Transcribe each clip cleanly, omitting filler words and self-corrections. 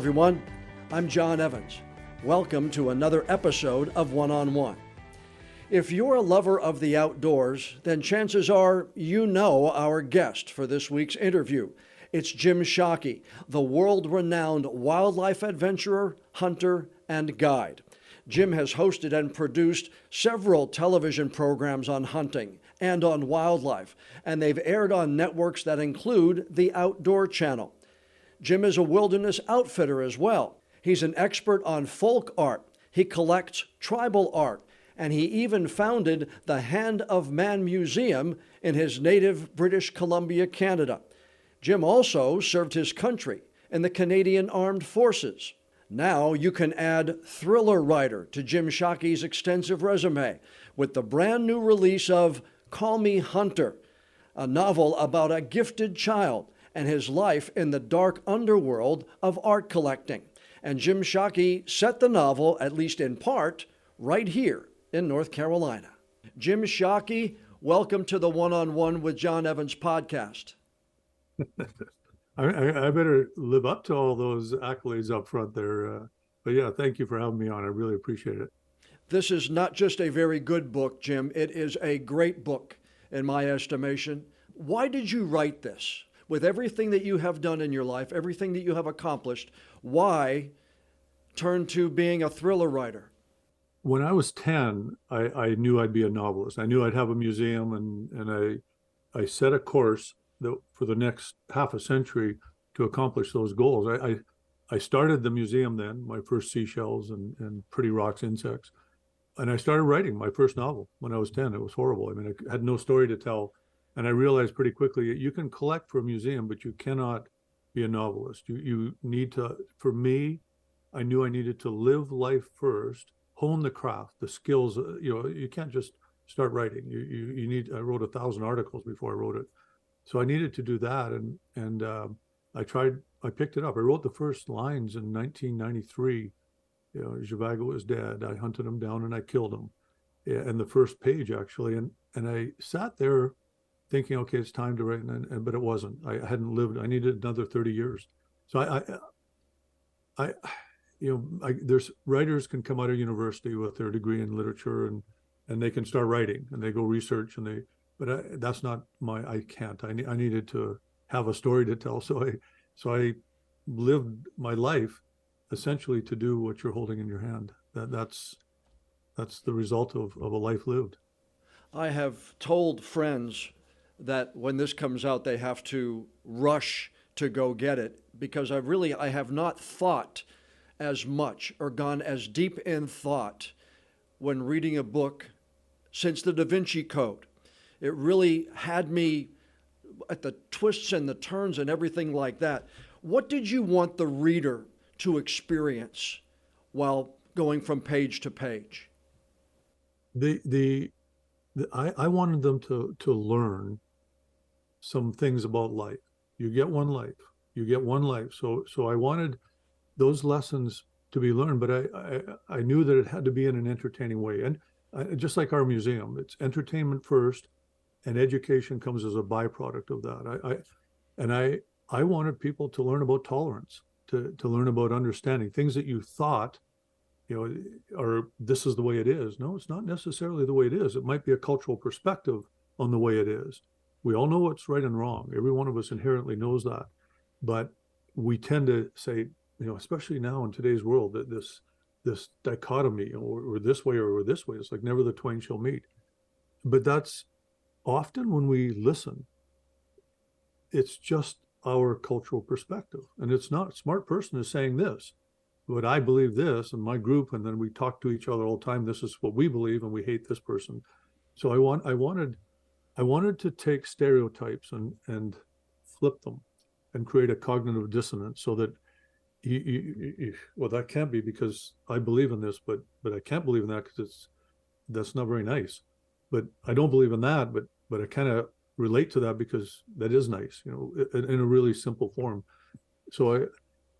everyone. I'm John Evans. Welcome to another episode of One on One. If you're a lover of the outdoors, then chances are you know our guest for this week's interview. It's Jim Shockey, the world-renowned wildlife adventurer, hunter, and guide. Jim has hosted and produced several television programs on hunting and on wildlife, and they've aired on networks that include the Outdoor Channel. Jim is a wilderness outfitter as well. He's an expert on folk art. He collects tribal art, and he even founded the Hand of Man Museum in his native British Columbia, Canada. Jim also served his country in the Canadian Armed Forces. Now you can add thriller writer to Jim Shockey's extensive resume with the brand new release of Call Me Hunter, a novel about a gifted child and his life in the dark underworld of art collecting. And Jim Shockey set the novel, at least in part, right here in North Carolina. Jim Shockey, welcome to the One-on-One with John Evans podcast. I better live up to all those accolades up front there. But yeah, thank you for having me on. I really appreciate it. This is not just a very good book, Jim. It is a great book, in my estimation. Why did you write this? With everything that you have done in your life, everything that you have accomplished, why turn to being a thriller writer? When I was 10, I knew I'd be a novelist. I knew I'd have a museum, and I set a course that for the next half a century to accomplish those goals. I started the museum then, my first seashells and pretty rocks, insects. And I started writing my first novel when I was 10. It was horrible. I mean, I had no story to tell. And I realized pretty quickly, you can collect for a museum, but you cannot be a novelist. You need to, for me, I knew I needed to live life first, hone the craft, the skills. You can't just start writing. You need, I wrote 1,000 articles before I wrote it. So I needed to do that. And I picked it up. I wrote the first lines in 1993. Zhivago was dead. I hunted him down and I killed him. Yeah, and the first page actually. And I sat there thinking, okay, it's time to write, but it wasn't. I hadn't lived. I needed another 30 years. So there's writers can come out of university with their degree in literature and they can start writing and they go research that's not I can't. I needed to have a story to tell. So I lived my life essentially to do what you're holding in your hand. That's the result of a life lived. I have told friends that when this comes out, they have to rush to go get it because I have not thought as much or gone as deep in thought when reading a book since the Da Vinci Code. It really had me at the twists and the turns and everything like that. What did you want the reader to experience while going from page to page? I wanted them to learn some things about life. You get one life. So I wanted those lessons to be learned, but I knew that it had to be in an entertaining way. And just like our museum, it's entertainment first, and education comes as a byproduct of that. I wanted people to learn about tolerance, to learn about understanding things that you thought, or this is the way it is. No, it's not necessarily the way it is. It might be a cultural perspective on the way it is. We all know what's right and wrong. Every one of us inherently knows that. But we tend to say, especially now in today's world, that this dichotomy, or this way or this way, it's like never the twain shall meet. But that's often when we listen, it's just our cultural perspective. And it's not. A smart person is saying this, but I believe this, and my group, and then we talk to each other all the time. This is what we believe, and we hate this person. So I wanted to take stereotypes and flip them and create a cognitive dissonance so that well, that can't be because I believe in this, but I can't believe in that because that's not very nice. But I don't believe in that, but I kind of relate to that because that is nice, in a really simple form. So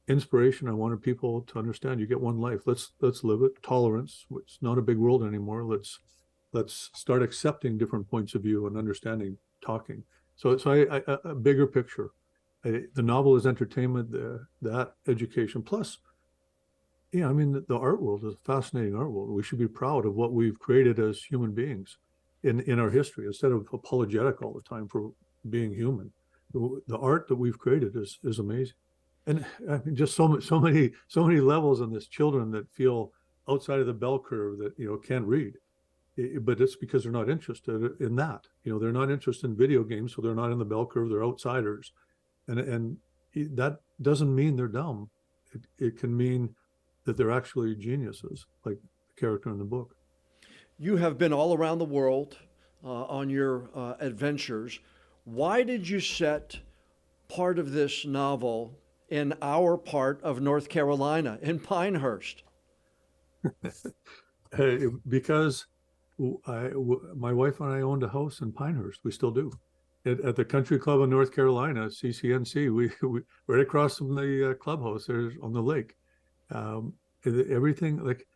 inspiration, I wanted people to understand you get one life. Let's live it. Tolerance, it's not a big world anymore. Let's start accepting different points of view and understanding, talking. So a bigger picture. The novel is entertainment, that education. Plus, yeah, I mean, the art world is a fascinating art world. We should be proud of what we've created as human beings in our history, instead of apologetic all the time for being human. The art that we've created is amazing. And I mean, just so many levels on this. Children that feel outside of the bell curve, that can't read, but it's because they're not interested in that. They're not interested in video games, so they're not in the bell curve. They're outsiders, and that doesn't mean they're dumb. It can mean that they're actually geniuses, like the character in the book. You have been all around the world on your adventures. Why did you set part of this novel in our part of North Carolina, in Pinehurst? Because my wife and I owned a house in Pinehurst. We still do. At the Country Club in North Carolina, CCNC, we right across from the clubhouse there's on the lake. Everything, like,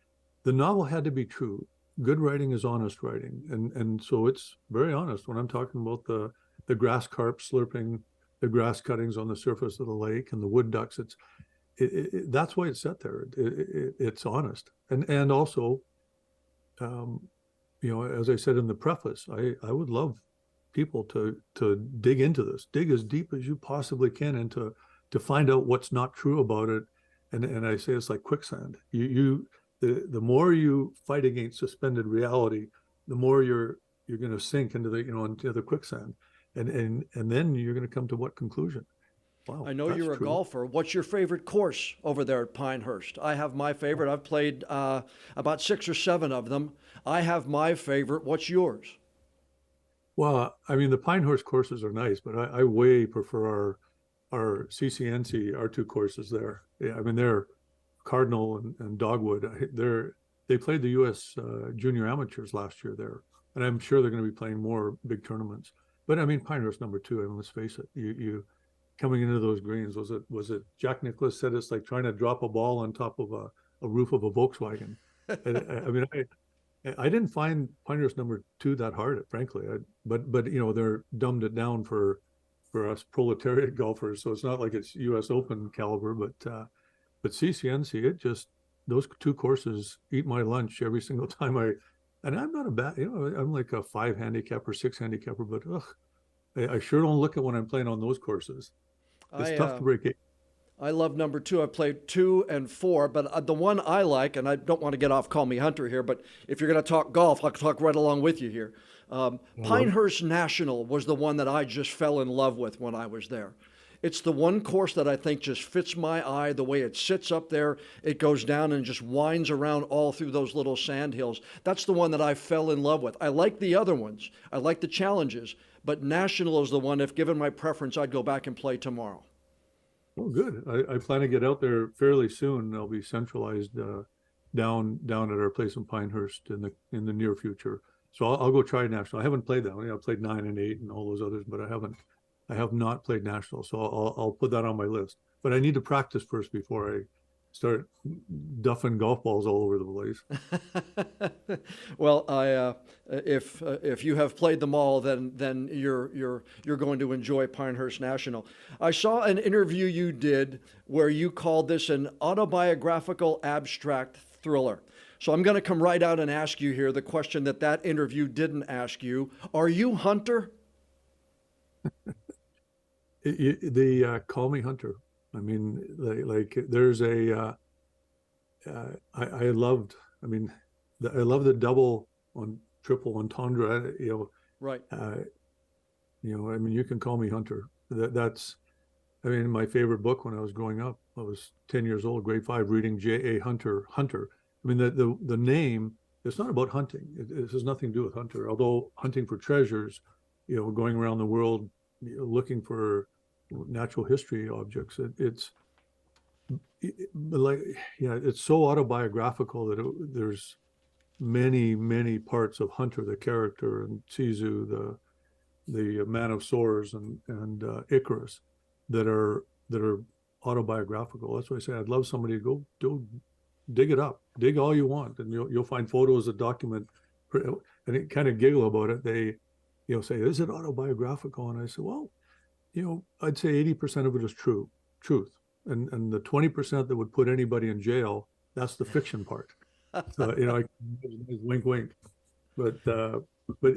the novel had to be true. Good writing is honest writing, and so it's very honest when I'm talking about the grass carp slurping the grass cuttings on the surface of the lake and the wood ducks. That's why it's set there. It's honest, and also, as I said in the preface, I would love people to dig into this, dig as deep as you possibly can, and to find out what's not true about it. And I say it's like quicksand. The more you fight against suspended reality, the more you're going to sink into the quicksand, and then you're going to come to what conclusion? Wow, I know you're a golfer. What's your favorite course over there at Pinehurst? I have my favorite. I've played about 6 or 7 of them. I have my favorite. What's yours? Well, I mean, the Pinehurst courses are nice, but I way prefer our CCNC, our 2 courses there. Yeah, I mean, they're Cardinal and Dogwood. They played the U.S. Junior Amateurs last year there, and I'm sure they're going to be playing more big tournaments. But I mean, Pinehurst number 2. I mean, let's face it. You coming into those greens, was it Jack Nicklaus said it's like trying to drop a ball on top of a roof of a Volkswagen. And, I mean, I didn't find Pinehurst number 2 that hard, frankly. But they're dumbed it down for us proletariat golfers, so it's not like it's U.S. Open caliber. But CCNC, those 2 courses eat my lunch every single time and I'm not a bad, I'm like a 5 handicapper, 6 handicapper, but I sure don't look at when I'm playing on those courses. It's tough to break it. I love number 2. I've played 2 and 4, but the one I like, and I don't want to get off Call Me Hunter here, but if you're going to talk golf, I'll talk right along with you here. Pinehurst National was the one that I just fell in love with when I was there. It's the one course that I think just fits my eye, the way it sits up there. It goes down and just winds around all through those little sand hills. That's the one that I fell in love with. I like the other ones. I like the challenges, but National is the one, if given my preference, I'd go back and play tomorrow. Oh, good. I plan to get out there fairly soon. I'll be centralized down at our place in Pinehurst in the near future. So I'll go try National. I haven't played that one. I've played 9 and 8 and all those others, but I have not played National. So I'll put that on my list. But I need to practice first before I start duffing golf balls all over the place. Well, if you have played them all, then you're going to enjoy Pinehurst National. I saw an interview you did where you called this an autobiographical abstract thriller. So I'm going to come right out and ask you here the question that interview didn't ask you. Are you Hunter? Call me Hunter. I mean, like there's a, I love the double on triple entendre, Right. I mean, you can call me Hunter. That's, I mean, my favorite book when I was growing up, I was 10 years old, grade 5, reading J.A. Hunter. I mean, the name, it's not about hunting. It has nothing to do with Hunter, although hunting for treasures, going around the world, looking for natural history objects. It's so autobiographical that there's many parts of Hunter, the character, and Sisu, the man of swords, and Icarus, that are autobiographical. That's why I say I'd love somebody to go dig it up, dig all you want, and you'll find photos that document. And it kind of giggle about it. They say, "Is it autobiographical?" And I say, "Well, I'd say 80% of it is truth. And the 20% that would put anybody in jail, that's the fiction part. So, wink, wink. But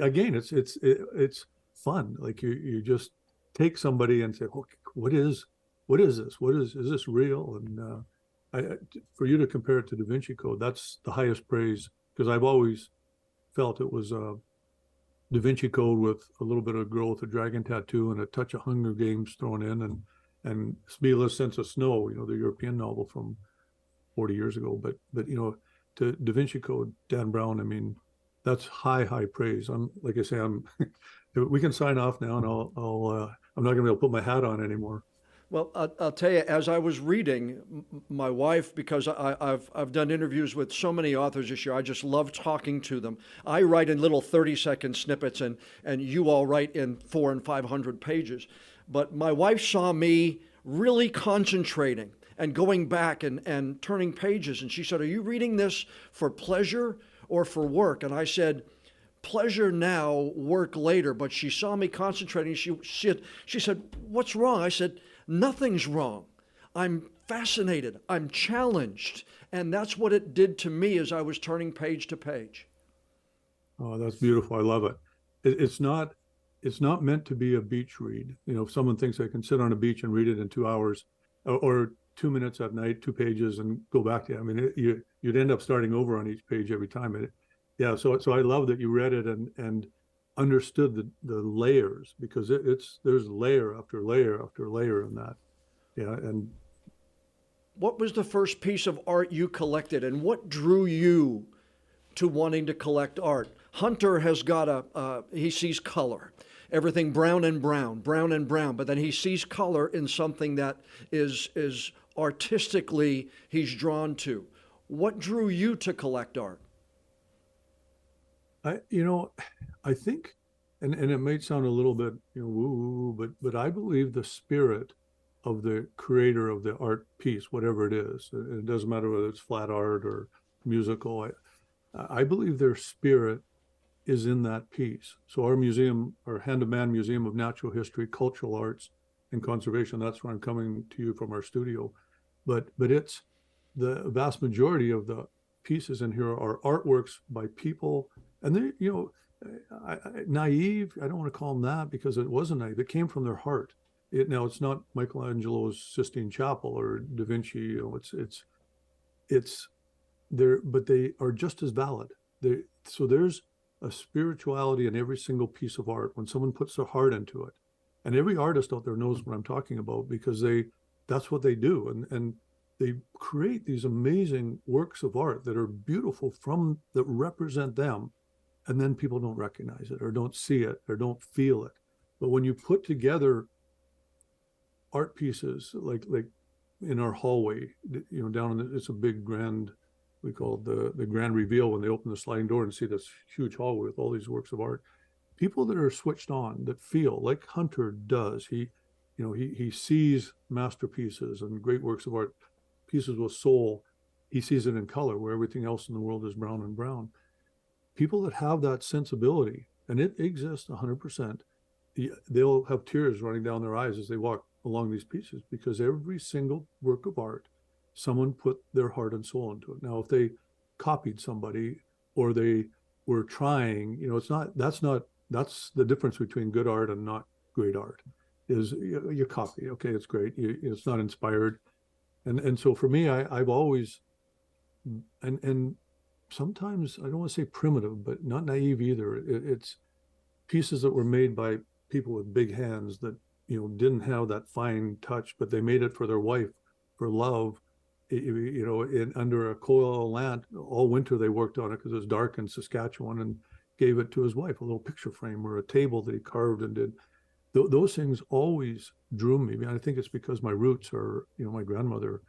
again, it's fun. Like you just take somebody and say, okay, what is this? Is this real? And for you to compare it to Da Vinci Code, that's the highest praise, because I've always felt it was Da Vinci Code with a little bit of girl with a dragon tattoo and a touch of Hunger Games thrown in, and Spiela's Sense of Snow, the European novel from 40 years ago. But to Da Vinci Code, Dan Brown, I mean, that's high praise. I'm like I say, we can sign off now, and I'm not going to be able to put my hat on anymore. Well, I'll tell you, as I was reading, my wife, because I've done interviews with so many authors this year, I just love talking to them. I write in little 30-second snippets, and you all write in 400 and 500 pages. But my wife saw me really concentrating and going back and turning pages, and she said, "Are you reading this for pleasure or for work?" And I said, "Pleasure now, work later." But she saw me concentrating. She said, "What's wrong?" I said, "Nothing's wrong. I'm fascinated. I'm challenged." And that's what it did to me as I was turning page to page. Oh, that's beautiful. I love it. It's not meant to be a beach read. If someone thinks they can sit on a beach and read it in 2 hours, or 2 minutes at night, 2 pages, and go back to it. I mean, you'd end up starting over on each page every time. Yeah. So I love that you read it and understood the layers, because there's layer after layer after layer in that. Yeah. And What was the first piece of art you collected, and what drew you to wanting to collect art? Hunter has got he sees color, everything brown and brown, brown and brown, but then he sees color in something that is artistically he's drawn to. What drew you to collect art? I think, and it might sound a little bit, woo, but I believe the spirit of the creator of the art piece, whatever it is, it doesn't matter whether it's flat art or musical. I believe their spirit is in that piece. So our museum, our Hand of Man Museum of Natural History, Cultural Arts, and Conservation, that's where I'm coming to you from our studio. But it's the vast majority of the pieces in here are artworks by people, and they, naive. I don't want to call them that, because it wasn't naive. It came from their heart. Now it's not Michelangelo's Sistine Chapel or Da Vinci. It's there, but they are just as valid. So there's a spirituality in every single piece of art when someone puts their heart into it. And every artist out there knows what I'm talking about, because that's what they do. And they create these amazing works of art that are beautiful that represent them. And then people don't recognize it or don't see it or don't feel it. But when you put together art pieces like in our hallway, it's a big grand, we call it the grand reveal, when they open the sliding door and see this huge hallway with all these works of art. People that are switched on, that feel like Hunter does. He sees masterpieces and great works of art, pieces with soul. He sees it in color, where everything else in the world is brown and brown. People that have that sensibility, and it exists 100%, they'll have tears running down their eyes as they walk along these pieces, because every single work of art, someone put their heart and soul into it. Now, if they copied somebody or they were trying, that's the difference between good art and not great art, is you copy. Okay, it's great. It's not inspired. And so for me, I've always, and sometimes, I don't want to say primitive, but not naive either. It's pieces that were made by people with big hands that, didn't have that fine touch, but they made it for their wife, for love. Under a coil lamp all winter. They worked on it because it was dark in Saskatchewan, and gave it to his wife, a little picture frame or a table that he carved and did. Those things always drew me. I mean, I think it's because my roots are, my grandmother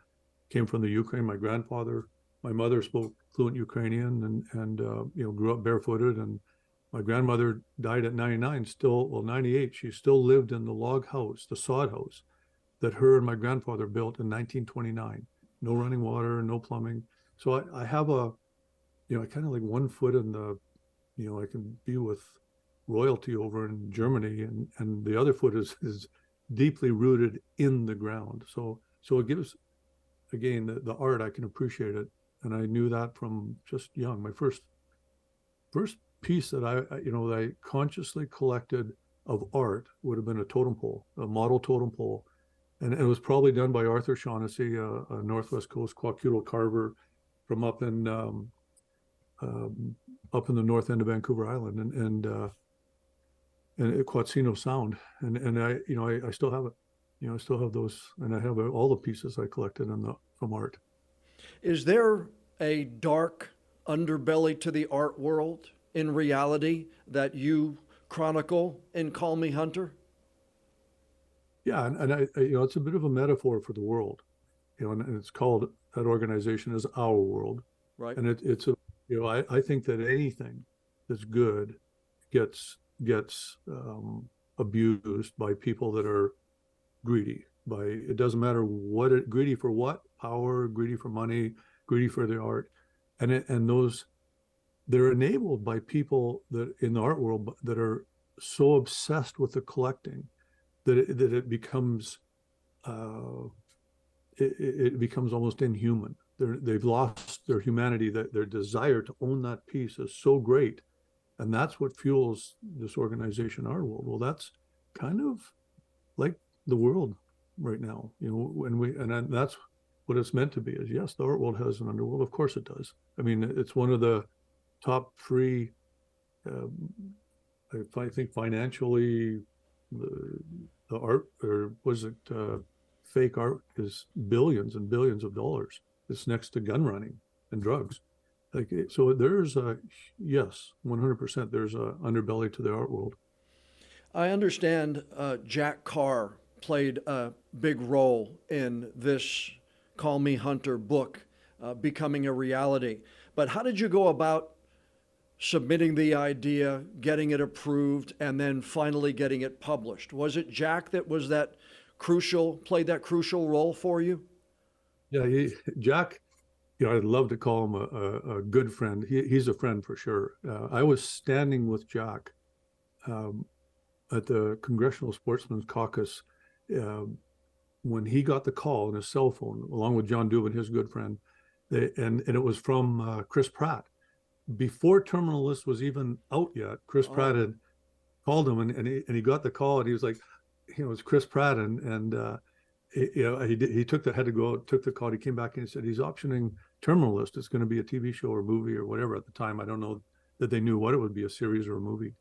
came from the Ukraine. My mother spoke fluent Ukrainian and grew up barefooted. And my grandmother died at 99, 98. She still lived in the log house, the sod house that her and my grandfather built in 1929. No running water, no plumbing. So I have I kind of like one foot in the, I can be with royalty over in Germany, and the other foot is deeply rooted in the ground. So it gives, again, the art, I can appreciate it. And I knew that from just young. My first piece that that I consciously collected of art would have been a totem pole, a model totem pole. And it was probably done by Arthur Shaughnessy, a Northwest Coast Kwakiutl carver from up in the north end of Vancouver Island and Quatsino Sound. And I still have it. I still have those, and I have all the pieces I collected from art. Is there a dark underbelly to the art world in reality that you chronicle in Call Me Hunter? Yeah, and I it's a bit of a metaphor for the world, and it's called, that organization is Our World, Right. and it's a, I think that anything that's good gets abused by people that are greedy. It doesn't matter greedy for what, power, greedy for money, greedy for the art, and those, they're enabled by people that in the art world that are so obsessed with the collecting that it becomes it becomes almost inhuman. They've lost their humanity. That their desire to own that piece is so great, and that's what fuels this organization, Our World. Well, that's kind of like the world right now, and that's what it's meant to be. Is, yes, the art world has an underworld. Of course it does. I mean, it's one of the top three. I think financially, the art, or was it fake art, is billions and billions of dollars. It's next to gun running and drugs. So there's yes, 100%. There's a underbelly to the art world. I understand Jack Carr played a big role in this Call Me Hunter book becoming a reality. But how did you go about submitting the idea, getting it approved, and then finally getting it published? Was it Jack that was played that crucial role for you? Yeah, Jack, I'd love to call him a good friend. He's a friend for sure. I was standing with Jack at the Congressional Sportsmen's Caucus when he got the call on his cell phone, along with John Dubin, his good friend, and it was from Chris Pratt. Before Terminal List was even out yet, Chris Pratt had called him, and he got the call, and he was like, it's Chris Pratt, and he took the call. He came back and he said he's optioning Terminal List. It's going to be a TV show or movie or whatever. At the time, I don't know that they knew what it would be, a series or a movie.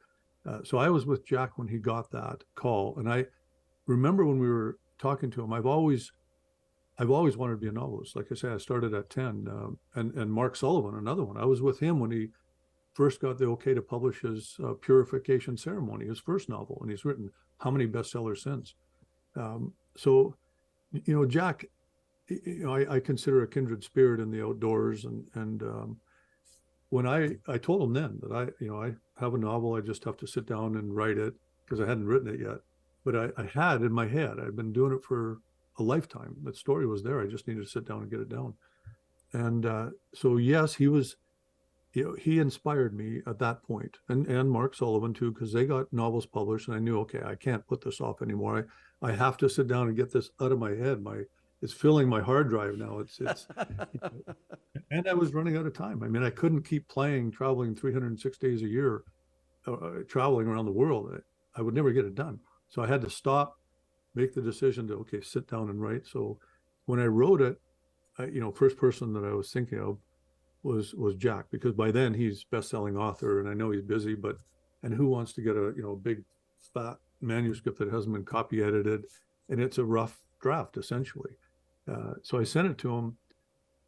So I was with Jack when he got that call, and I remember when we were talking to him. I've always wanted to be a novelist. Like I say, I started at 10, and Mark Sullivan, another one. I was with him when he first got the okay to publish his Purification Ceremony, his first novel, and he's written how many bestsellers since. So, Jack, I consider a kindred spirit in the outdoors, and when I told him then that I have a novel, I just have to sit down and write it, because I hadn't written it yet, but I had in my head. I'd been doing it for a lifetime. That story was there. I just needed to sit down and get it down. And so yes, he was, he inspired me at that point, and Mark Sullivan too, because they got novels published, and I knew, okay, I can't put this off anymore. I have to sit down and get this out of my head. It's filling my hard drive now. It's and I was running out of time. I mean, I couldn't keep traveling 306 days a year, traveling around the world. I would never get it done. So I had to stop, make the decision to, okay, sit down and write. So when I wrote it, first person that I was thinking of was Jack, because by then he's best-selling author, and I know he's busy, and who wants to get a big fat manuscript that hasn't been copy edited, and it's a rough draft essentially. So I sent it to him,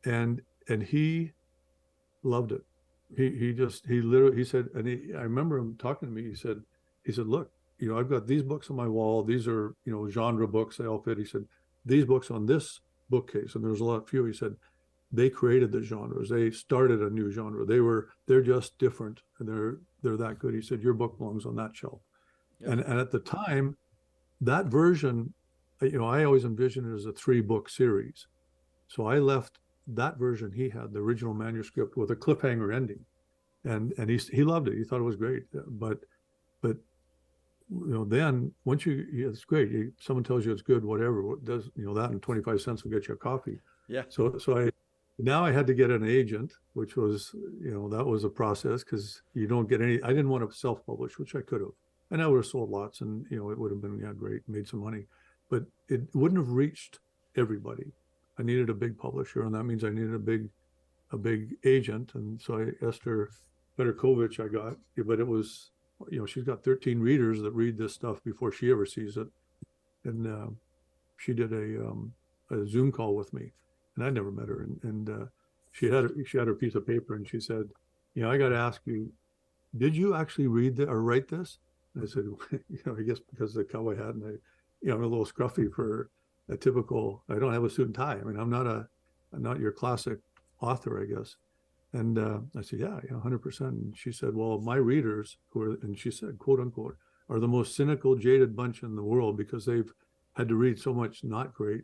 and he loved it. He literally said, and I remember him talking to me. He said, look, I've got these books on my wall. These are, genre books. They all fit. He said, these books on this bookcase, and there's a lot few. He said, they created the genres. They started a new genre. They're just different, and they're that good. He said, your book belongs on that shelf. Yeah. And at the time, that version, I always envisioned it as a 3-book series. So I left that version he had, the original manuscript, with a cliffhanger ending, and he loved it. He thought it was great, but then once it's great. Someone tells you it's good, whatever. What does that and 25 cents will get you a coffee. Yeah. So now I had to get an agent, which was that was a process because you don't get any. I didn't want to self-publish, which I could have, and I would have sold lots, and it would have been great, made some money, but it wouldn't have reached everybody. I needed a big publisher, and that means I needed a big agent, and so Esther Fedorkovich I got, but it was. She's got 13 readers that read this stuff before she ever sees it. And she did a Zoom call with me, and I never met her. And she had her piece of paper, and she said, I got to ask you, did you actually read or write this? And I said, I guess because of the cowboy hat, and I'm a little scruffy for a typical. I don't have a suit and tie. I mean, I'm not your classic author, I guess. And I said, yeah, 100%. And she said, well, my readers and she said, quote unquote, are the most cynical, jaded bunch in the world because they've had to read so much not great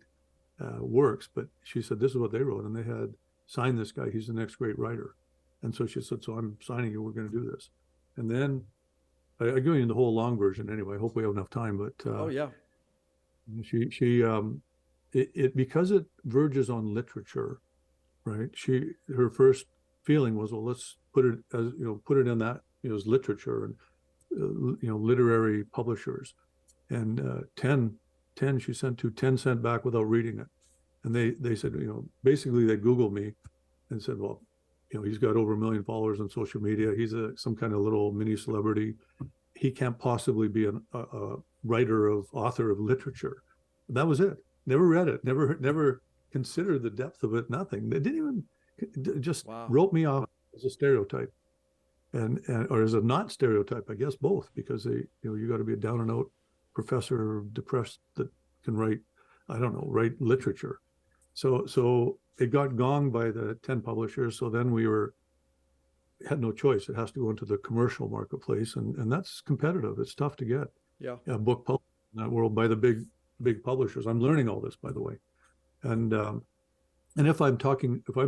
works. But she said, this is what they wrote. And they had signed this guy. He's the next great writer. And so she said, so I'm signing you. We're going to do this. And then I give you the whole long version anyway. I hope we have enough time. But oh, yeah. Because it verges on literature, right? Her first feeling was, well, let's put it in that as literature and literary publishers, and 10 she sent to 10 sent back without reading it, and they said basically they Googled me and said, well, he's got over 1 million followers on social media, he's some kind of little mini celebrity, he can't possibly be a author of literature. That was it. Never read it, never considered the depth of it, nothing. They didn't even just wrote me off as a stereotype, and or as a not stereotype, I guess both, because you got to be a down and out professor depressed that can write literature. So it got gonged by the 10 publishers. So then we had no choice. It has to go into the commercial marketplace, and that's competitive. It's tough to get a book published in that world by the big publishers. I'm learning all this, by the way, and if I'm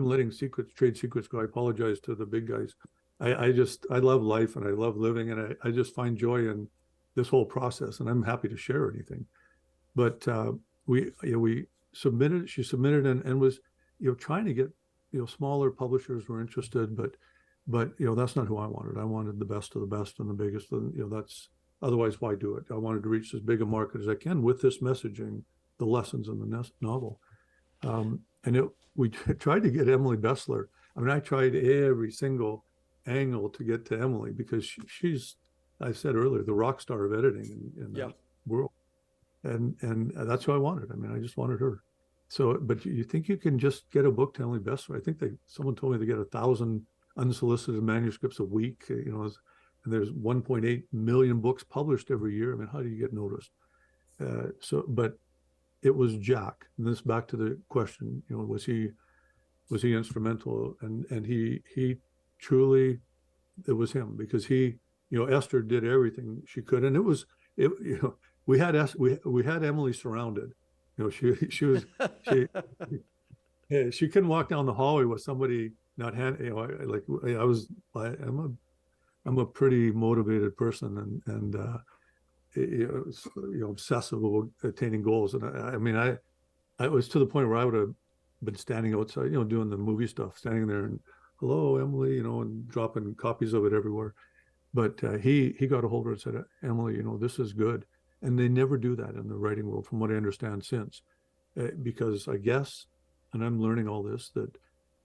letting trade secrets go, I apologize to the big guys. I love life and I love living, and I just find joy in this whole process, and I'm happy to share anything. But she submitted and was trying to get smaller publishers were interested, but that's not who I wanted. I wanted the best of the best and the biggest, and that's otherwise why do it? I wanted to reach as big a market as I can with this messaging, the lessons in the novel. And we tried to get Emily Bessler. I mean, I tried every single angle to get to Emily because she's, I said earlier, the rock star of editing in that world. And that's who I wanted. I mean, I just wanted her. So, but you think you can just get a book to Emily Bessler? I think someone told me they get 1,000 unsolicited manuscripts a week, and there's 1.8 million books published every year. I mean, how do you get noticed? But it was Jack, and this back to the question, was he instrumental? And he truly, it was him, because Esther did everything she could, and we had Emily surrounded. She couldn't walk down the hallway with somebody not I'm a pretty motivated person, and obsessive about attaining goals. And I was to the point where I would have been standing outside, doing the movie stuff, standing there and, hello, Emily, and dropping copies of it everywhere. But he got a hold of it and said, Emily, this is good. And they never do that in the writing world, from what I understand since, because I guess, and I'm learning all this, that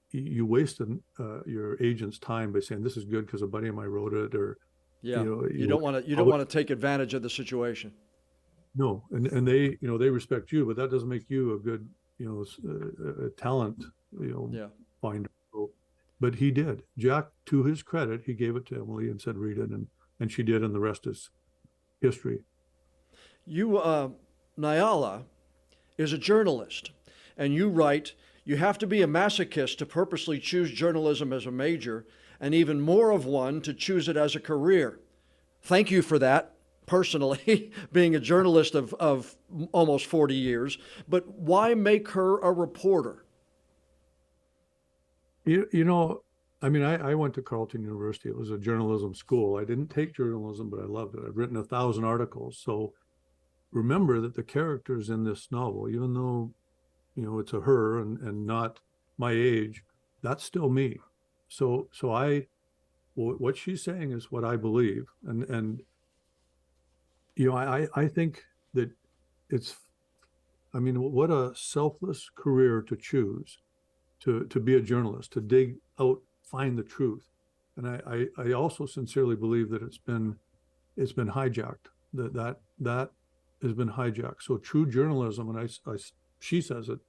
you wasted your agent's time by saying this is good because a buddy of mine wrote it, or you don't want to take advantage of the situation. No, and they they respect you, but that doesn't make you a good talent finder. But he did. Jack, to his credit, he gave it to Emily and said read it, and she did, and the rest is history. You, Nyala, is a journalist, and you write, you have to be a masochist to purposely choose journalism as a major, and even more of one to choose it as a career. Thank you for that, personally, being a journalist of almost 40 years. But why make her a reporter? I mean, I went to Carleton University. It was a journalism school. I didn't take journalism, but I loved it. I've written 1,000 articles. So remember that the characters in this novel, even though, it's a her and not my age, that's still me. So what she's saying is what I believe. And I think that it's, I mean, what a selfless career to choose, to be a journalist, to dig out, find the truth. And I also sincerely believe that it's been hijacked, that has been hijacked. So true journalism, and she says it,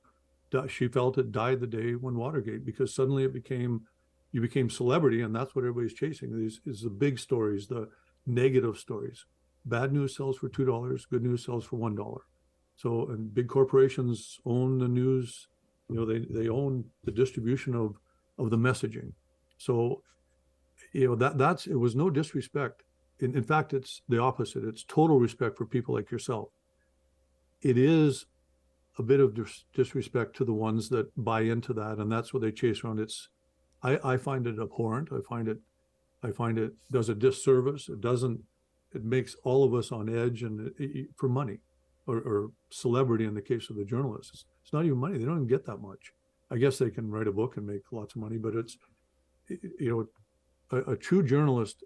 she felt it died the day when Watergate, because suddenly you became celebrity, and that's what everybody's chasing. These is the big stories, the negative stories. Bad news sells for $2, good news sells for $1. So, and big corporations own the news, they own the distribution of the messaging. So, that's, it was no disrespect. In fact, it's the opposite. It's total respect for people like yourself. It is a bit of disrespect to the ones that buy into that, and that's what they chase around. I find it abhorrent. I find it does a disservice. It makes all of us on edge, and for money or celebrity in the case of the journalists. It's not even money. They don't even get that much. I guess they can write a book and make lots of money, but it's, a true journalist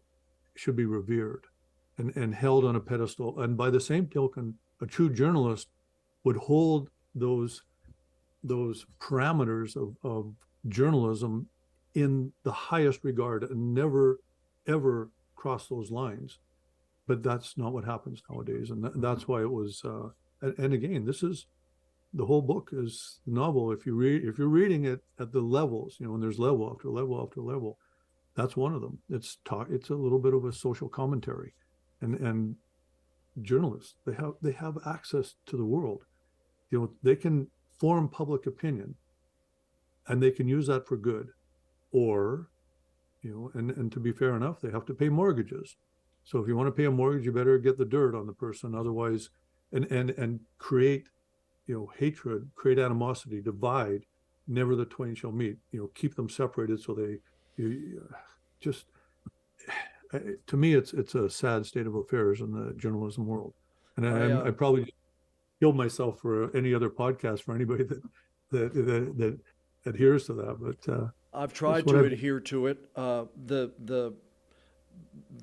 should be revered and held on a pedestal. And by the same token, a true journalist would hold those parameters of journalism in the highest regard and never, ever cross those lines. But that's not what happens nowadays. And that's why it was, and again, this is, the whole book is novel. If you're reading it at the levels, and there's level after level after level, that's one of them. It's a little bit of a social commentary, and journalists, they have access to the world. They can form public opinion, and they can use that for good, or, and to be fair enough, they have to pay mortgages. So if you want to pay a mortgage, you better get the dirt on the person, otherwise, and create, hatred, create animosity, divide. Never the twain shall meet. Keep them separated so they, just. To me, it's a sad state of affairs in the journalism world, and I probably killed myself for any other podcast for anybody that adheres to that. But I've tried to adhere to it.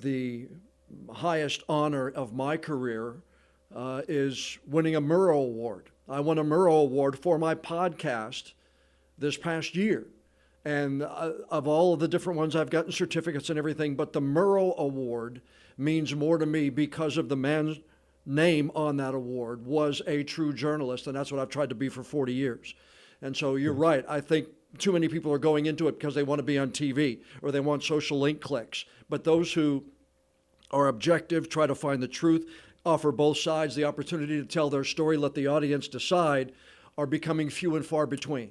The highest honor of my career is winning a Murrow Award. I won a Murrow Award for my podcast this past year. And of all of the different ones, I've gotten certificates and everything, but the Murrow Award means more to me because of the man's name on that award was a true journalist, and that's what I've tried to be for 40 years. And so you're right. I think too many people are going into it because they want to be on TV or they want social link clicks. But those who are objective, try to find the truth, offer both sides the opportunity to tell their story, let the audience decide, are becoming few and far between.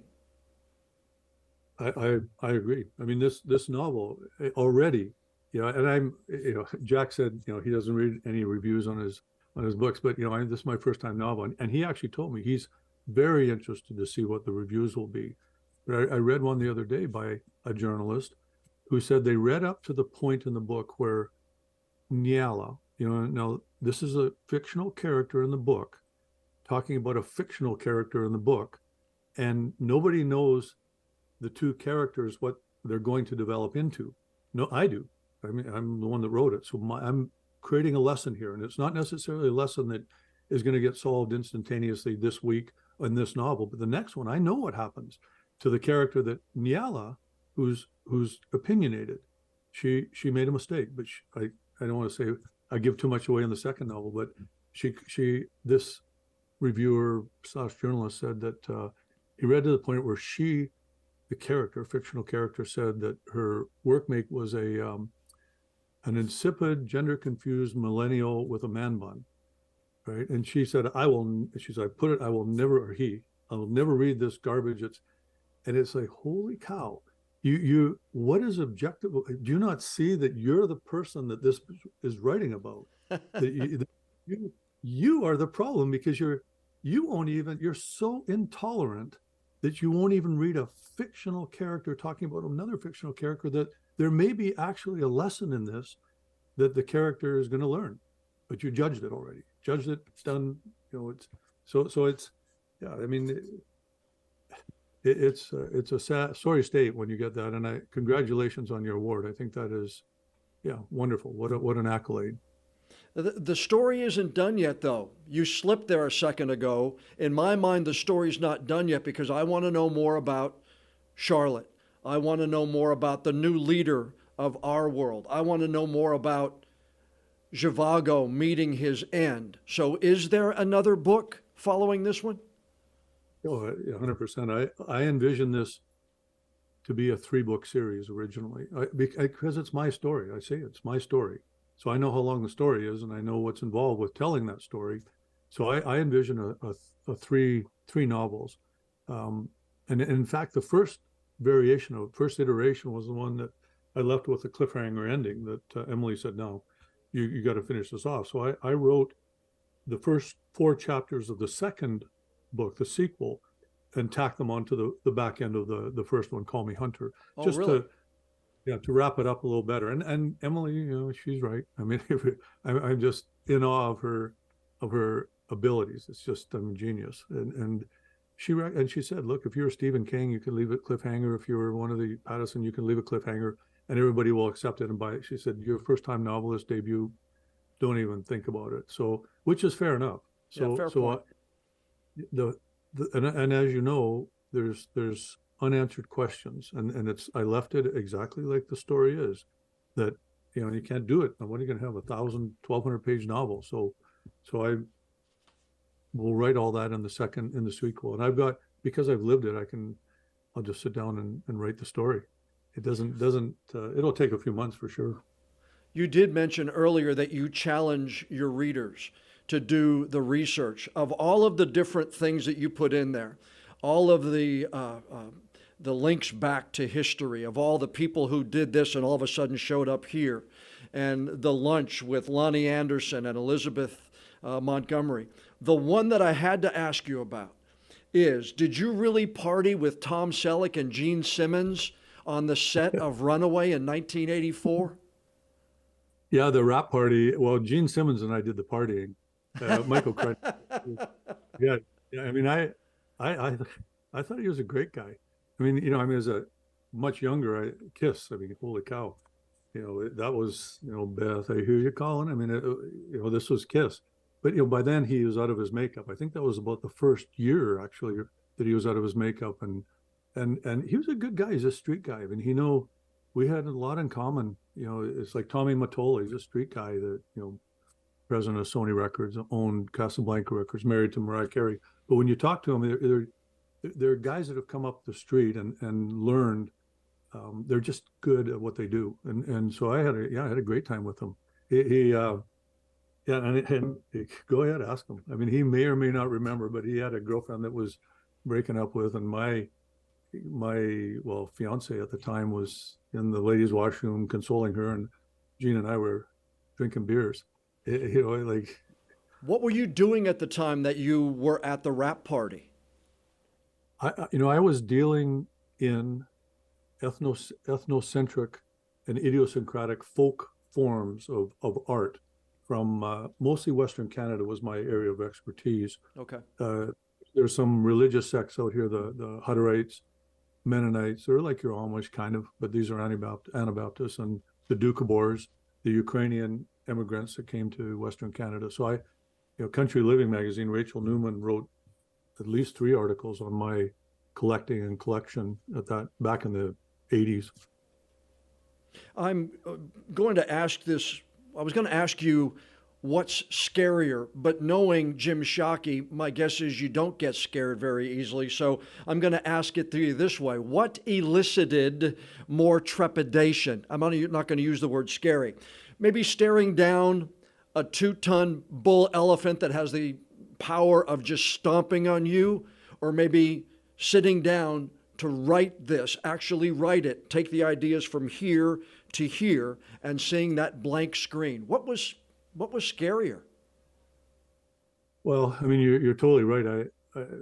I agree. I mean, this novel already, and I'm, Jack said, he doesn't read any reviews on his books, but this is my first time novel, and he actually told me he's very interested to see what the reviews will be. But I read one the other day by a journalist who said they read up to the point in the book where Nyala, now this is a fictional character in the book, talking about a fictional character in the book, and nobody knows the two characters what they're going to develop into. No, I do. I mean, I'm the one that wrote it, so I'm creating a lesson here, and it's not necessarily a lesson that is going to get solved instantaneously this week in this novel, but the next one, I know what happens to the character that Nyala, who's opinionated. She made a mistake, but I don't want to say I give too much away in the second novel, but this reviewer / journalist said that he read to the point where the fictional character, said that her workmate was an insipid, gender-confused millennial with a man bun, right? And she said, I will never read this garbage. It's like, holy cow. What is objective? Do you not see that you're the person that this is writing about? that you are the problem, because you're so intolerant that you won't even read a fictional character talking about another fictional character, that there may be actually a lesson in this that the character is going to learn, but you judged it already. Judged it, it's done, it's so it's, yeah, I mean, it's a sad, sorry state when you get that. And congratulations on your award. I think that is, yeah, wonderful. What an accolade. The story isn't done yet, though. You slipped there a second ago. In my mind, the story's not done yet because I want to know more about Charlotte. I want to know more about the new leader of our world. I want to know more about Zhivago meeting his end. So is there another book following this one? Oh, 100%. I envision this to be a 3-book series originally, because it's my story. I say it's my story. So I know how long the story is, and I know what's involved with telling that story. So I envision a three novels. And in fact, the first iteration was the one that I left with a cliffhanger ending that Emily said, no, you got to finish this off. So I wrote the first 4 chapters of the second book, the sequel, and tacked them onto the back end of the first one, Call Me Hunter. Oh, just really? to wrap it up a little better. And Emily, she's right. I mean, I'm just in awe of her abilities. It's just genius. And she said, look, if you're Stephen King, you can leave it cliffhanger. If you're one of the Pattison, you can leave it cliffhanger, and everybody will accept it and buy it. She said, your first time novelist debut, don't even think about it. So, which is fair enough. So, yeah, fair point. And as you know, there's unanswered questions, and I left it exactly like the story is, that you can't do it. And when are you going to have 1,200 page novel? So I will write all that in the sequel, and because I've lived it, I'll just sit down and write the story. It doesn't it'll take a few months for sure. You did mention earlier that you challenge your readers to do the research of all of the different things that you put in there, all of the links back to history of all the people who did this and all of a sudden showed up here, and the lunch with Lonnie Anderson and Elizabeth Montgomery. The one that I had to ask you about is, did you really party with Tom Selleck and Gene Simmons on the set of Runaway in 1984? Yeah, the rap party. Well, Gene Simmons and I did the partying. Michael Crichton. Yeah. I mean, I thought he was a great guy. I mean, as a much younger, Kiss. I mean, holy cow. That was, Beth, I hear you calling. I mean, this was Kiss. But, by then he was out of his makeup. I think that was about the first year, actually, that he was out of his makeup. And he was a good guy. He's a street guy. I mean, we had a lot in common. It's like Tommy Mottola. He's a street guy that, president of Sony Records, owned Casablanca Records, married to Mariah Carey. But when you talk to them, they're guys that have come up the street and learned. They're just good at what they do. And so I had a great time with him. And go ahead, ask him. I mean, he may or may not remember, but he had a girlfriend that was breaking up with, and my fiance at the time was in the ladies' washroom consoling her, and Gene and I were drinking beers. What were you doing at the time that you were at the rap party? I was dealing in ethnocentric and idiosyncratic folk forms of art from mostly Western Canada was my area of expertise. Okay. There's some religious sects out here, the Hutterites, Mennonites. They're like your Amish kind of, but these are Anabaptists, and the Doukhobors, the Ukrainian immigrants that came to Western Canada. So Country Living magazine, Rachel Newman wrote at least 3 articles on my collecting and collection back in the 80s. I'm going to ask this. I was going to ask you what's scarier, but knowing Jim Shockey, my guess is you don't get scared very easily. So I'm going to ask it to you this way. What elicited more trepidation? I'm not going to use the word scary. Maybe staring down a 2-ton bull elephant that has the power of just stomping on you, or maybe sitting down to write this, actually write it, take the ideas from here to here, and seeing that blank screen. What was scarier? Well, I mean, you're totally right.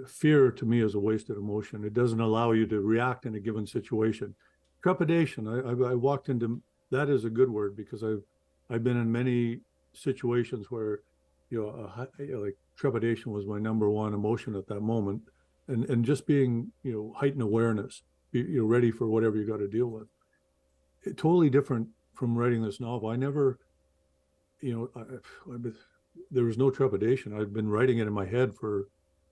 fear to me is a wasted emotion. It doesn't allow you to react in a given situation. Trepidation, I walked into, that is a good word, because I've been in many situations where, like trepidation was my number one emotion at that moment. And just being, heightened awareness, ready for whatever you got to deal with. Totally different from writing this novel. I never, there was no trepidation. I've been writing it in my head for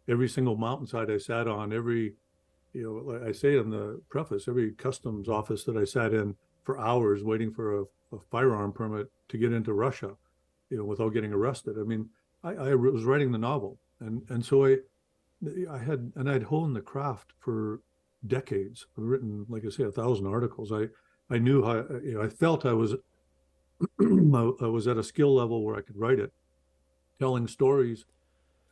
every single mountainside I sat on, every, like I say in the preface, every customs office that I sat in for hours waiting for a firearm permit to get into Russia, without getting arrested. I mean, I was writing the novel, and so I'd honed the craft for decades. I've written, like I say, 1,000 articles. I knew how, I felt I was I was at a skill level where I could write it. Telling stories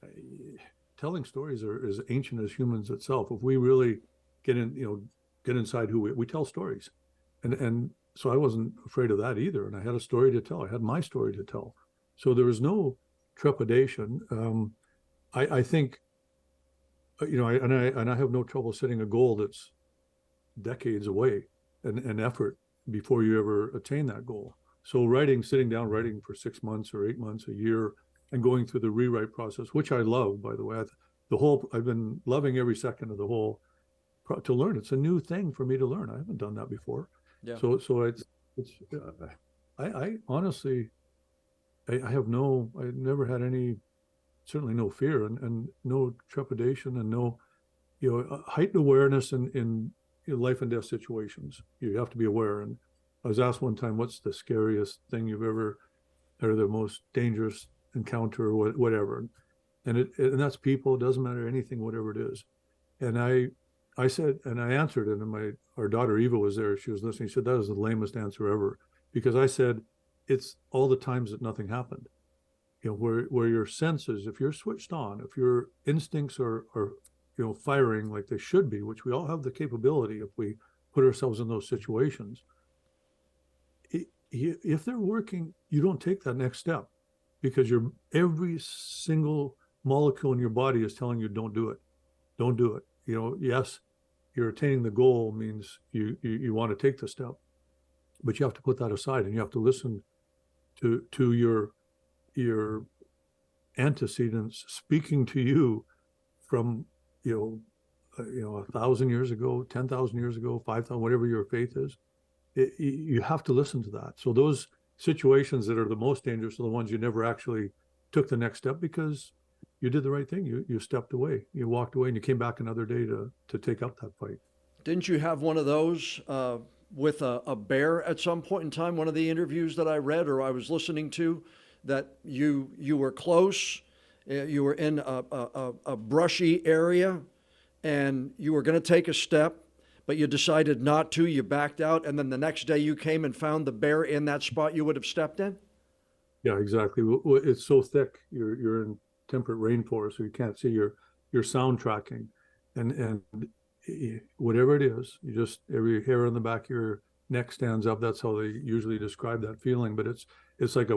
are as ancient as humans itself. If we really get inside who we tell stories, and so I wasn't afraid of that either. And I had a story to tell. I had my story to tell. So there was no trepidation. I think, I have no trouble setting a goal that's decades away and effort before you ever attain that goal. So sitting down, writing for 6 months or 8 months, a year, and going through the rewrite process, which I love, by the way. I've been loving every second of the whole to learn. It's a new thing for me to learn. I haven't done that before. Yeah. So I honestly, I never had any, certainly no fear and no trepidation and no, heightened awareness in life and death situations. You have to be aware. And I was asked one time, what's the scariest thing you've ever, or the most dangerous encounter, or whatever. And that's people. It doesn't matter anything, whatever it is. And I said, and I answered it, and our daughter Eva was there. She was listening. She said, that was the lamest answer ever, because I said, it's all the times that nothing happened. Where your senses, if you're switched on, if your instincts are firing like they should be, which we all have the capability if we put ourselves in those situations. If they're working, you don't take that next step, because every single molecule in your body is telling you, don't do it. Don't do it. Yes, you're attaining the goal means you want to take the step, but you have to put that aside, and you have to listen to your antecedents speaking to you from 1,000 years ago, 10,000 years ago, 5,000, whatever your faith is. You have to listen to that. So those situations that are the most dangerous are the ones you never actually took the next step, because you did the right thing. You stepped away, you walked away, and you came back another day to take up that fight. Didn't you have one of those with a bear at some point in time? One of the interviews that I read or I was listening to, that you were close, you were in a brushy area, and you were going to take a step, but you decided not to. You backed out, and then the next day you came and found the bear in that spot you would have stepped in? Yeah, exactly. It's so thick. You're in temperate rainforest, so you can't see your sound tracking, and whatever it is, you just, every hair on the back of your neck stands up. That's how they usually describe that feeling. But it's like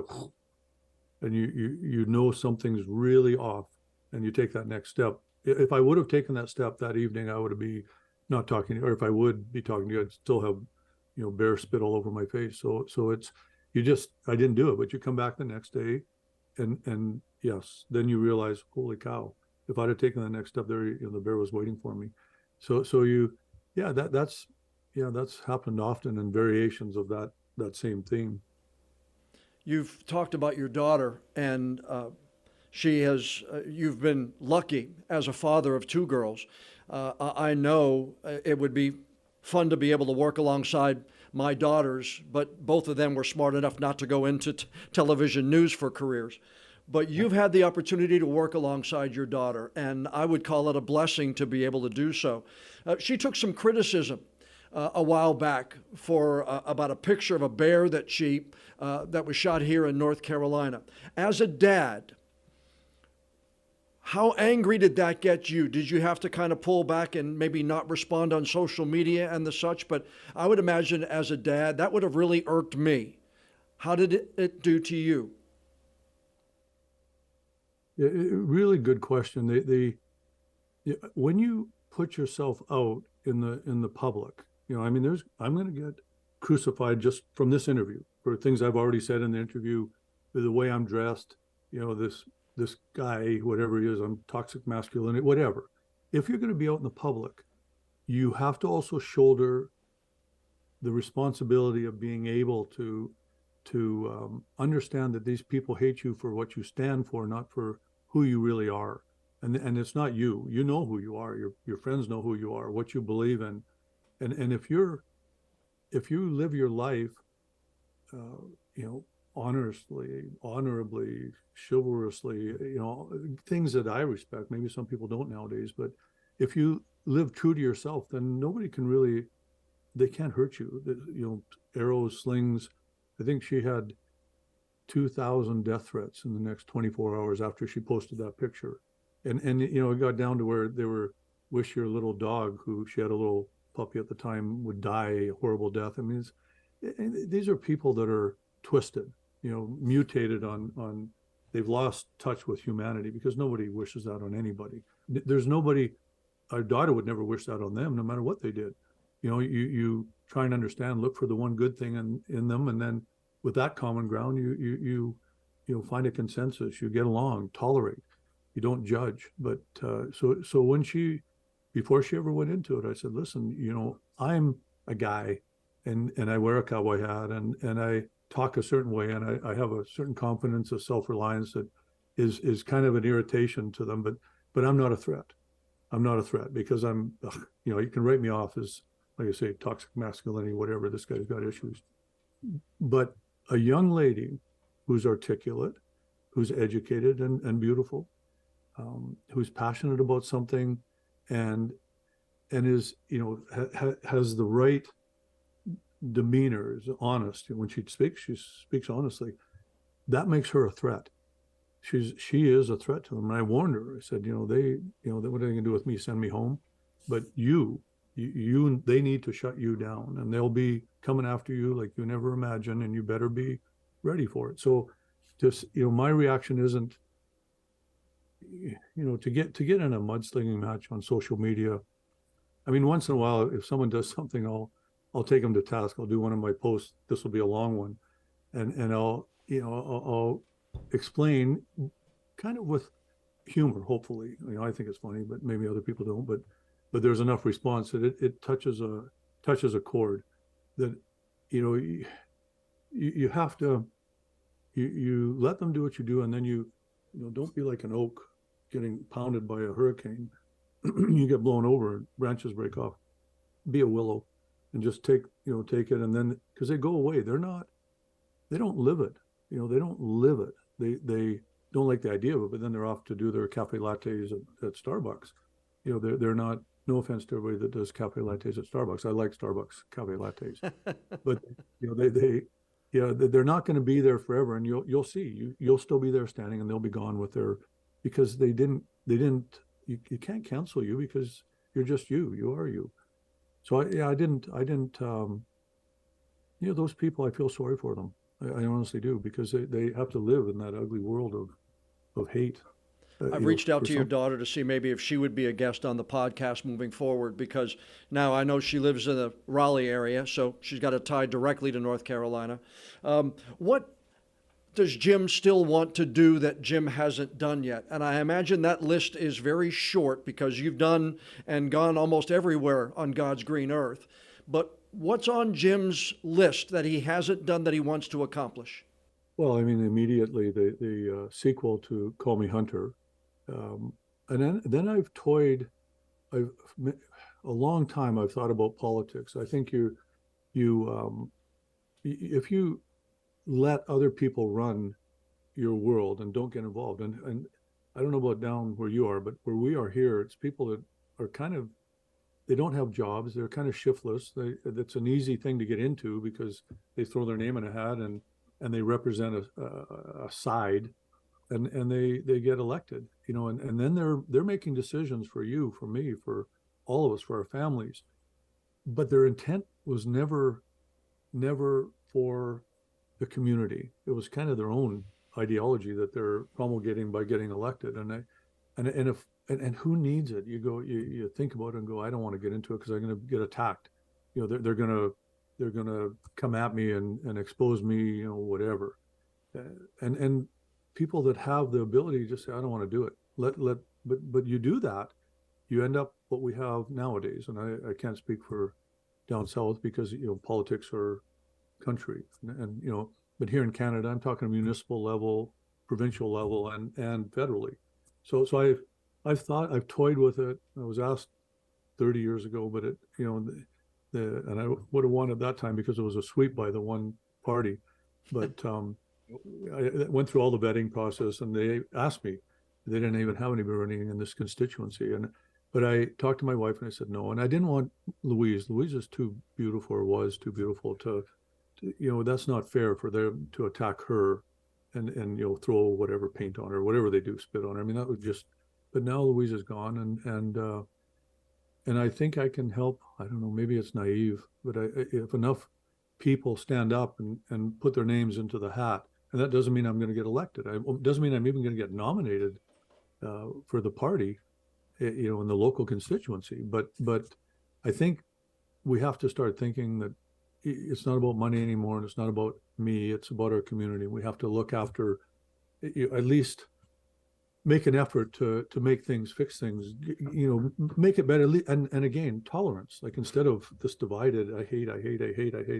and you something's really off, and you take that next step. If I would have taken that step that evening, I would be not talking, or if I would be talking to you, I'd still have bear spit all over my face. So it's, I didn't do it. But you come back the next day, and yes, then you realize, holy cow, if I'd have taken the next step there, the bear was waiting for me. So that's happened often in variations of that same theme. You've talked about your daughter, and you've been lucky as a father of two girls. I know it would be fun to be able to work alongside my daughters, but both of them were smart enough not to go into television news for careers. But you've had the opportunity to work alongside your daughter, and I would call it a blessing to be able to do so. She took some criticism a while back for about a picture of a bear that was shot here in North Carolina. As a dad, how angry did that get you? Did you have to kind of pull back and maybe not respond on social media and the such? But I would imagine as a dad, that would have really irked me. How did it do to you? Yeah, really good question. when you put yourself out in the public, I mean, I'm going to get crucified just from this interview for things I've already said in the interview, the way I'm dressed, this guy, whatever he is, I'm toxic masculinity, whatever. If you're going to be out in the public, you have to also shoulder the responsibility of being able to understand that these people hate you for what you stand for, not for who you really are. And it's not you. You know who you are. Your friends know who you are, what you believe in, and if you live your life, honestly, honorably, chivalrously, things that I respect. Maybe some people don't nowadays, but if you live true to yourself, then nobody can really, they can't hurt you. Arrows, slings. I think she had 2,000 death threats in the next 24 hours after she posted that picture. And it got down to where they were, wish your little dog, who she had a little puppy at the time, would die a horrible death. I mean, these are people that are twisted, mutated on, they've lost touch with humanity, because nobody wishes that on anybody. There's nobody, our daughter would never wish that on them, no matter what they did. You try and understand, look for the one good thing in them, and then with that common ground, you find a consensus, you get along, tolerate, you don't judge. But so when before she ever went into it, I said, listen, I'm a guy, and I wear a cowboy hat, and I talk a certain way, and I have a certain confidence, a self-reliance that is kind of an irritation to them, but I'm not a threat. I'm not a threat, because you can write me off as, like I say, toxic masculinity, whatever, this guy's got issues. But a young lady who's articulate, who's educated and beautiful, who's passionate about something, and is, has the right demeanor, is honest. When she speaks honestly. That makes her a threat. She is a threat to them. And I warned her. I said, what are they going to do with me? Send me home? But they need to shut you down, and they'll be coming after you like you never imagined, and you better be ready for it. So just, my reaction isn't, to get in a mudslinging match on social media. I mean, once in a while, if someone does something, I'll take them to task. I'll do one of my posts. This will be a long one, and I'll explain, kind of with humor, hopefully. I think it's funny, but maybe other people don't. But there's enough response that it touches a chord that, you have to, you let them do what you do, and then don't be like an oak getting pounded by a hurricane. You get blown over, branches break off. Be a willow, and just take it, and then, because they go away. They don't live it. They don't live it. They don't like the idea of it, but then they're off to do their cafe lattes at Starbucks. They're not. No offense to everybody that does cafe lattes at Starbucks. I like Starbucks cafe lattes, but they're not going to be there forever, and you'll see. You'll still be there standing, and they'll be gone with because they didn't. You can't cancel you, because you're just you. You are you. So I didn't. Those people, I feel sorry for them. I honestly do, because they have to live in that ugly world of hate. I've reached out to your daughter to see maybe if she would be a guest on the podcast moving forward, because now I know she lives in the Raleigh area, so she's got a tie directly to North Carolina. What does Jim still want to do that Jim hasn't done yet? And I imagine that list is very short, because you've done and gone almost everywhere on God's green earth. But what's on Jim's list that he hasn't done that he wants to accomplish? Well, I mean, immediately the sequel to Call Me Hunter. And then I've a long time I've thought about politics. I think if you let other people run your world and don't get involved, and I don't know about down where you are, but where we are here, it's people that are they don't have jobs. They're kind of shiftless. That's an easy thing to get into, because they throw their name in a hat and they represent a side, and they get elected, and then they're making decisions for you, for me, for all of us, for our families. But their intent was never for the community. It was kind of their own ideology that they're promulgating by getting elected. And and who needs it? You think about it and go, I don't want to get into it because I'm going to get attacked. They're going to come at me and expose me, whatever. And people that have the ability to just say, I don't want to do it. But you do that, you end up what we have nowadays. And I can't speak for down south because, politics are country. And but here in Canada, I'm talking municipal level, provincial level, and federally. So I've toyed with it. I was asked 30 years ago, but and I would have won at that time because it was a sweep by the one party. But I went through all the vetting process, and they asked me. They didn't even have anybody running in this constituency, but I talked to my wife and I said no, and I didn't want Louise. Louise is too beautiful, or was too beautiful to that's not fair for them to attack her, and throw whatever paint on her, whatever they do, spit on her. I mean, that would just. But now Louise is gone, and I think I can help. I don't know, maybe it's naive, but if enough people stand up and put their names into the hat, and that doesn't mean I'm going to get elected. It doesn't mean I'm even going to get nominated for the party, in the local constituency. But I think we have to start thinking that it's not about money anymore, and it's not about me. It's about our community. We have to look after, at least make an effort to make things, fix things, make it better. And again, tolerance. Like, instead of this divided, I hate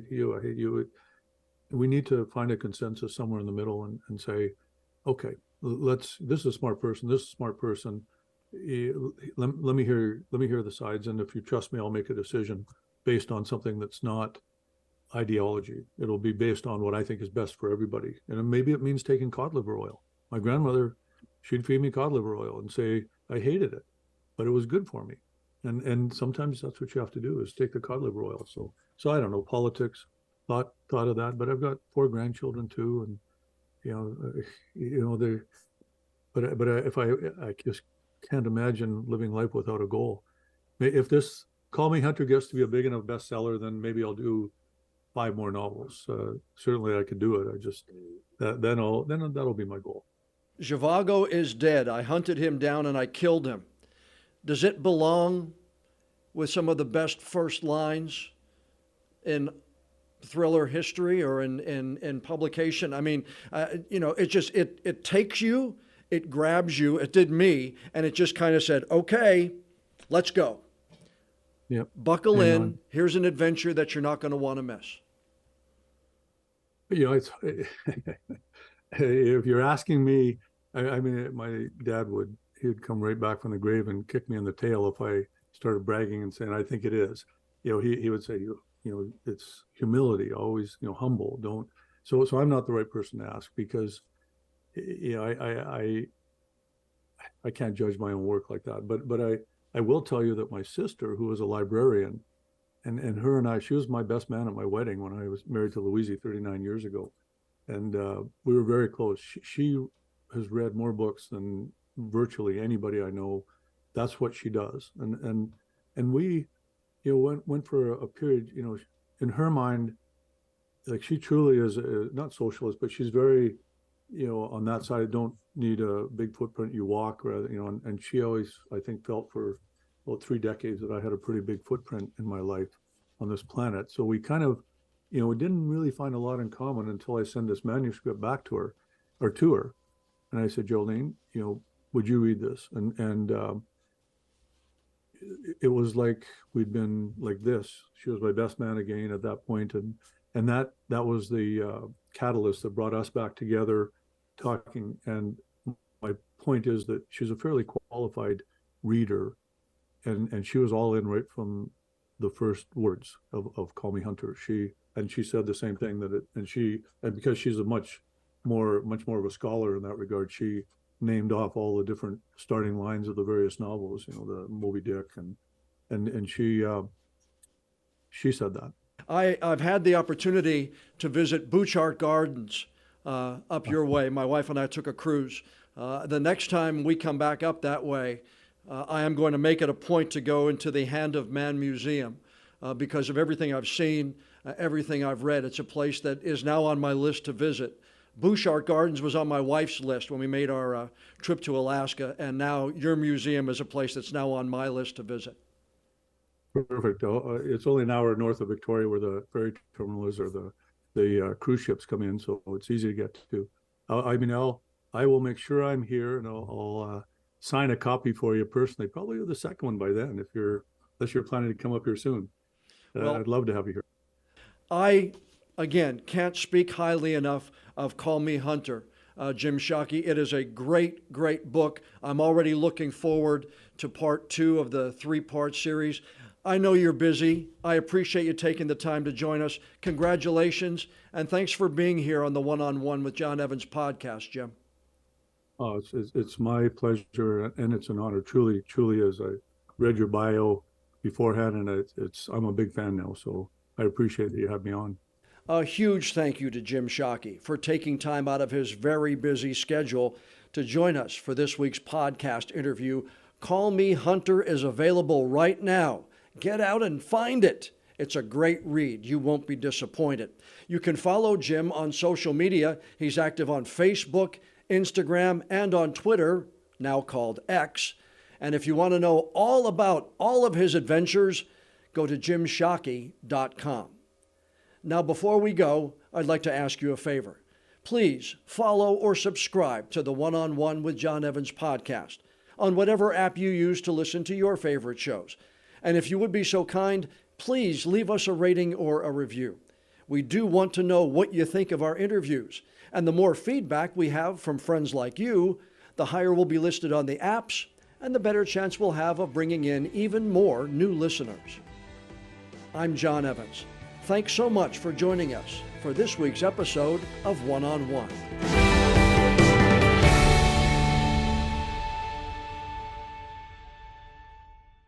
you. We need to find a consensus somewhere in the middle and say, okay, this is a smart person. This is a smart person. Let me hear the sides. And if you trust me, I'll make a decision based on something that's not ideology. It'll be based on what I think is best for everybody. And maybe it means taking cod liver oil. My grandmother, she'd feed me cod liver oil and say, I hated it, but it was good for me. And sometimes that's what you have to do, is take the cod liver oil. So I don't know, politics, thought of that, but I've got 4 grandchildren too. And, if I just can't imagine living life without a goal. If this Call Me Hunter gets to be a big enough bestseller, then maybe I'll do 5 more novels. Certainly I could do it. Then that'll be my goal. Zhivago is dead. I hunted him down and I killed him. Does it belong with some of the best first lines in thriller history or in publication? I mean, it takes you, it grabs you. It did me, and it just kind of said, okay, let's go. Yep. Buckle in. Here's an adventure that you're not going to want to miss. It's if you're asking me, I mean, my dad he'd come right back from the grave and kick me in the tail if I started bragging and saying, I think it is. He would say, it's humility, always, humble. Don't. So I'm not the right person to ask, because, I can't judge my own work like that. But I will tell you that my sister, who was a librarian, and her and I, she was my best man at my wedding when I was married to Louise 39 years ago. And we were very close. She has read more books than virtually anybody I know. That's what she does. And we, went for a period, in her mind, like, she truly is not socialist, but she's very, on that side, don't need a big footprint, you walk, rather, and she always, I think, felt for about 3 decades that I had a pretty big footprint in my life on this planet. So we kind of, we didn't really find a lot in common until I sent this manuscript back to her, and I said, Jolene, would you read this? And it was like we'd been like this. She was my best man again at that point, and that was the catalyst that brought us back together, talking. And my point is that she's a fairly qualified reader, and she was all in right from the first words of Call Me Hunter. She said the same thing, and because she's a much more of a scholar in that regard, she named off all the different starting lines of the various novels, the Moby Dick, and she said that. I've had the opportunity to visit Bouchard Gardens up your way. My wife and I took a cruise. The next time we come back up that way, I am going to make it a point to go into the Hand of Man Museum because of everything I've seen, everything I've read. It's a place that is now on my list to visit. Bouchard Gardens was on my wife's list when we made our trip to Alaska, and now your museum is a place that's now on my list to visit. Perfect. It's only an hour north of Victoria where the ferry terminal is, or the cruise ships come in, so it's easy to get to. I will make sure I'm here, and I'll sign a copy for you personally. Probably the second one by then, unless you're planning to come up here soon. Well, I'd love to have you here. I, again, can't speak highly enough of Call Me Hunter, Jim Shockey. It is a great, great book. I'm already looking forward to part 2 of the 3-part series. I know you're busy. I appreciate you taking the time to join us. Congratulations, and thanks for being here on the One-on-One with John Evans podcast, Jim. Oh, it's my pleasure, and it's an honor. Truly, truly is. I read your bio beforehand, and I'm a big fan now, so I appreciate that you have me on. A huge thank you to Jim Shockey for taking time out of his very busy schedule to join us for this week's podcast interview. Call Me Hunter is available right now. Get out and find it. It's a great read. You won't be disappointed. You can follow Jim on social media. He's active on Facebook, Instagram, and on Twitter, now called X. And if you want to know all about all of his adventures, go to jimshockey.com. Now, before we go, I'd like to ask you a favor. Please follow or subscribe to the One-on-One with John Evans podcast on whatever app you use to listen to your favorite shows. And if you would be so kind, please leave us a rating or a review. We do want to know what you think of our interviews. And the more feedback we have from friends like you, the higher we'll be listed on the apps, and the better chance we'll have of bringing in even more new listeners. I'm John Evans. Thanks so much for joining us for this week's episode of One-on-One.